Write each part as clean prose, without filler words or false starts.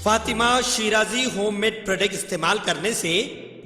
Fatima Shirazi homemade product इस्तेमाल करने से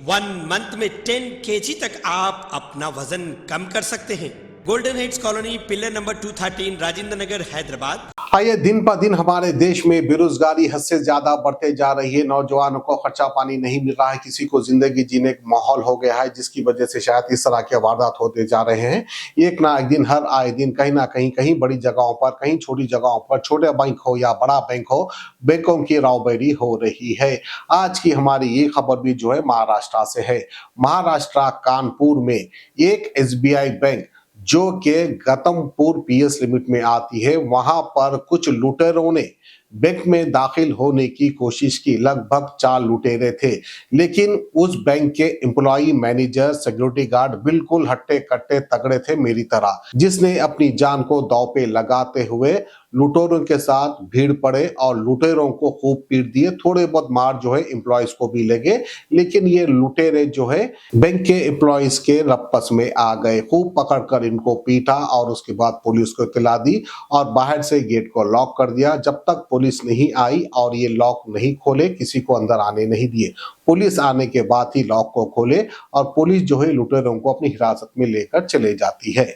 1 मंथ में 10 kg तक आप अपना वजन कम कर सकते हैं। Golden Heights Colony, pillar number 213, Rajendra Nagar, Hyderabad. आइए, दिन पर दिन हमारे देश में बेरोजगारी हद से ज्यादा बढ़ते जा रही है। नौजवानों को खर्चा पानी नहीं मिल रहा है, किसी को जिंदगी जीने का माहौल हो गया है, जिसकी वजह से शायद इस तरह के वारदात होते जा रहे हैं। एक ना एक दिन, हर आए दिन कहीं ना कहीं, कहीं बड़ी जगहों पर, कहीं छोटी जगहों पर, छोटे बैंक हो या बड़ा बैंक हो, बैंकों की रावबेरी हो रही है। आज की हमारी ये खबर भी जो है महाराष्ट्र से है। महाराष्ट्र कानपुर में एक SBI बैंक जो कि गौतमपुर PS लिमिट में आती है, वहां पर कुछ लुटेरों ने बैंक में दाखिल होने की कोशिश की। लगभग 4 लुटेरे थे, लेकिन उस बैंक के एम्प्लॉई, मैनेजर, सिक्योरिटी गार्ड बिल्कुल हट्टे कट्टे तगड़े थे मेरी तरह, जिसने अपनी जान को दांव पे लगाते हुए लुटेरों के साथ भीड़ पड़े और लुटेरों को खूब पीट दिए। थोड़े बहुत मार जो है एम्प्लॉयज को भी लगे, लेकिन ये लुटेरे जो है बैंक के एम्प्लॉयज के रप्पस में आ गए। खूब पकड़कर इनको पीटा और उसके बाद पुलिस को इत्तला दी और बाहर से गेट को लॉक कर दिया। जब तक पुलिस नहीं आई और ये लॉक नहीं खोले, किसी को अंदर आने नहीं दिए। पुलिस आने के बाद ही लॉक को खोले और पुलिस जो है लुटेरों को अपनी हिरासत में लेकर चले जाती है।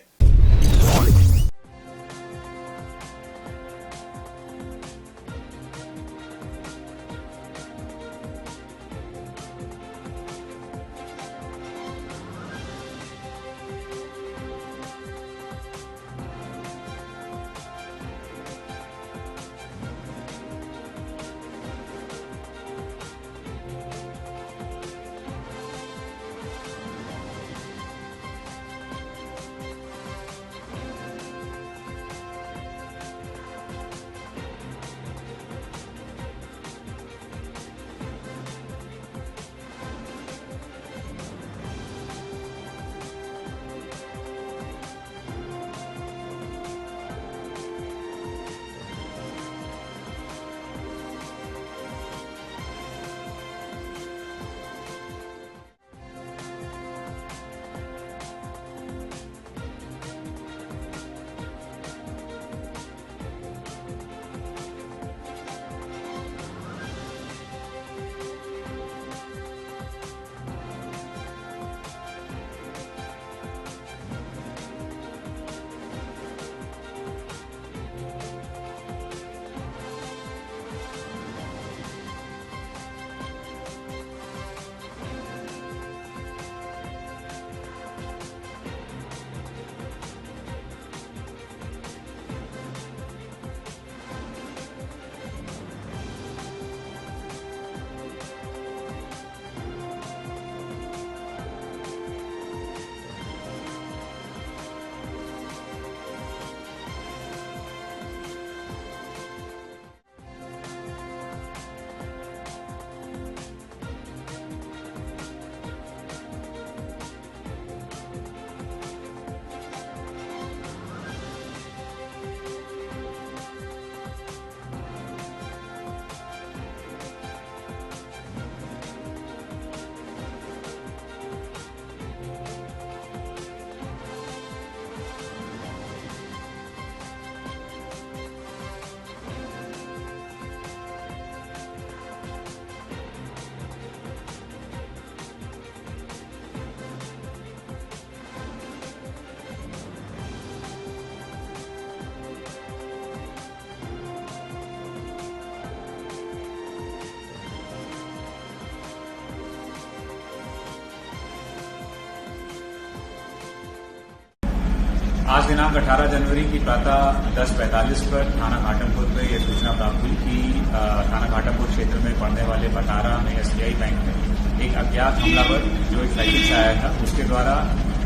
आज दिनांक 18 जनवरी की प्रातः 10:45 पर थाना घाटमपुर में यह सूचना प्राप्त हुई कि थाना घाटमपुर क्षेत्र में पड़ने वाले बटारा में SBI बैंक में एक अज्ञात हमलावर जो एक साइकिल से आया था, उसके द्वारा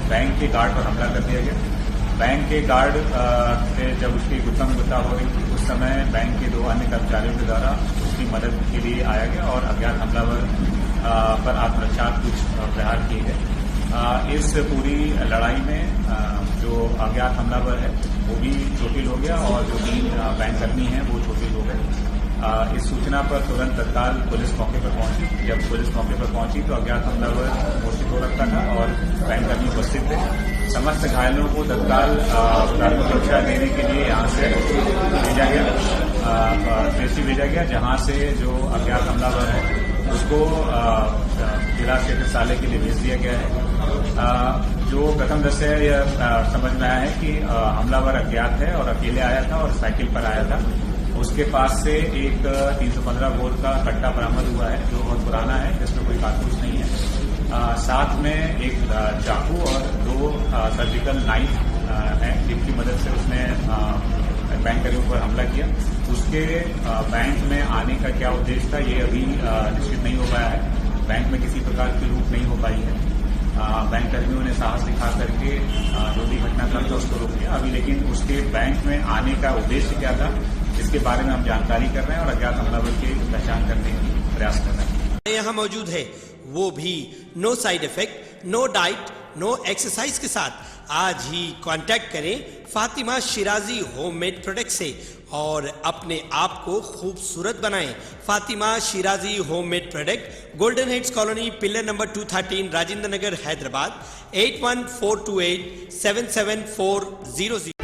बैंक के गार्ड पर हमला कर दिया गया। बैंक के गार्ड से जब उसकी गुत्थम गुत्था हो रही थी, उस समय बैंक के 2 अन्य कर्मचारियों के द्वारा उसकी मदद के लिए आया गया और अज्ञात हमलावर पर आत्मरक्षात्मक कुछ प्रहार किए गए। इस पूरी लड़ाई में जो अज्ञात हमलावर है वो भी चोटिल हो गया और जो 3 बैंककर्मी हैं वो चोटिल हो गए। इस सूचना पर तुरंत तत्काल पुलिस मौके पर पहुंची। जब पुलिस मौके पर पहुंची तो अज्ञात हमलावर मूर्छित हो रखा था और बैंककर्मी उपस्थित थे। समस्त घायलों को तत्काल प्राथमिक उपचार देने के लिए यहां से भेजा गया। ट्रेसी भेजा गया, जहां से जो अज्ञात हमलावर है उसको जिला चिकित्सालय के लिए भेज दिया गया है। जो प्रथम दृश्य है यह समझ में आया है कि हमलावर अज्ञात है और अकेले आया था और साइकिल पर आया था। उसके पास से एक 315 बोर का कट्टा बरामद हुआ है जो बहुत पुराना है, जिसमें कोई कारतूस नहीं है। साथ में एक चाकू और 2 सर्जिकल नाइफ हैं, जिनकी मदद से उसने बैंक कर्मियों पर हमला किया। उसके बैंक में आने का क्या उद्देश्य था ये अभी निश्चित नहीं हो पाया है। बैंक में किसी प्रकार की लूट नहीं हो पाई है। बैंक कर्मियों ने साहस दिखा करके जो भी घटनाक्रम था उसको रोक लिया अभी, लेकिन उसके बैंक में आने का उद्देश्य क्या था इसके बारे में हम जानकारी कर रहे हैं और अज्ञात हमलावर की पहचान करने की प्रयास कर रहे हैं। यहाँ मौजूद है वो भी no side effect, no diet, no exercise के साथ। आज ही कांटेक्ट करें फातिमा शिराजी होममेड प्रोडक्ट से और अपने आप को खूबसूरत बनाएं। Fatima Shirazi homemade product, Golden Heights Colony, pillar number 213, Rajendra Nagar, Hyderabad 8142877400।